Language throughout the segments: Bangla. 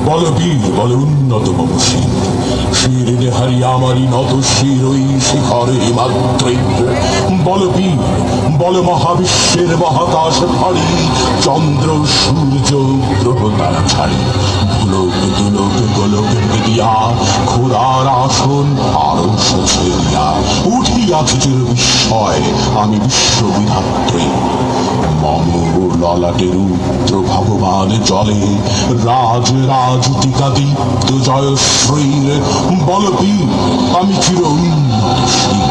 বল বীর, বল উন্নত মমশীল, শিরে হারিয়ে আমারই নত শির ওই শিখরে মাত্রিক। বল বীর, বল মহাবিশ্বের মহাকাশ ভারী, চন্দ্র সূর্য গ্রহ তারা ছাড়ি, ভুলোক দুলোক গোলক দিয়া খোদার আসন আরো ছেড়িয়া উঠিয়াছে চির বিস্ময় আমি বিশ্ববিধাত্রী। মম ললাটের উত্র ভগবান জলে রাজ রাজতিকা দীপ্ত জয়শ্রীর। বল বীর, আমি চির উন্নতশীল,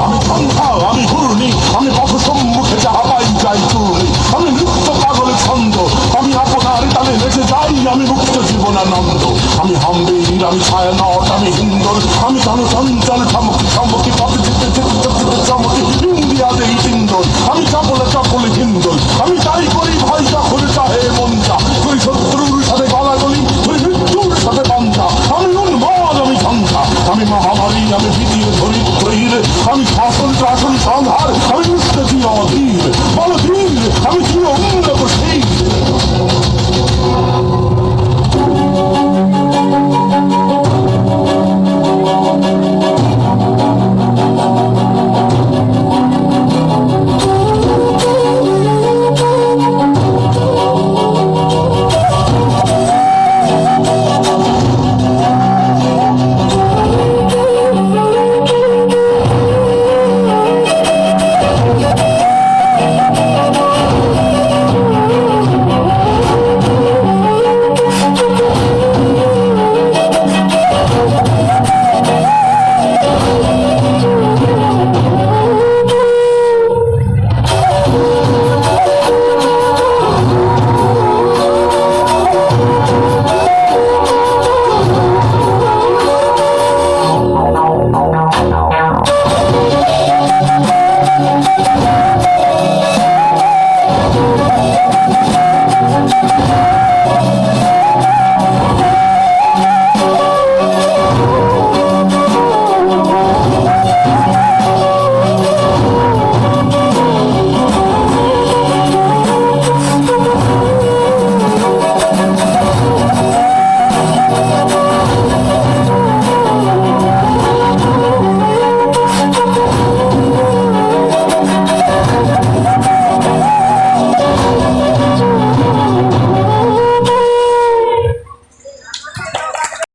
আমি সন্ধ্যা, আমি ঘূর্ণি, আমি পথ সম্মুখে যাহা পাই যাই চূর্ণি, আমি নৃত্য পাগল ছন্দ, আমি আপনার তালে নেচে যাই, আমি মুক্ত জীবনানন্দ। আমি হাম্বীর, আমি ছায়ানট, আমি হিন্দল, আমি ধন চঞ্চল ঠমকি ঠমকি পথ যেতে যেতে যেতে চমকি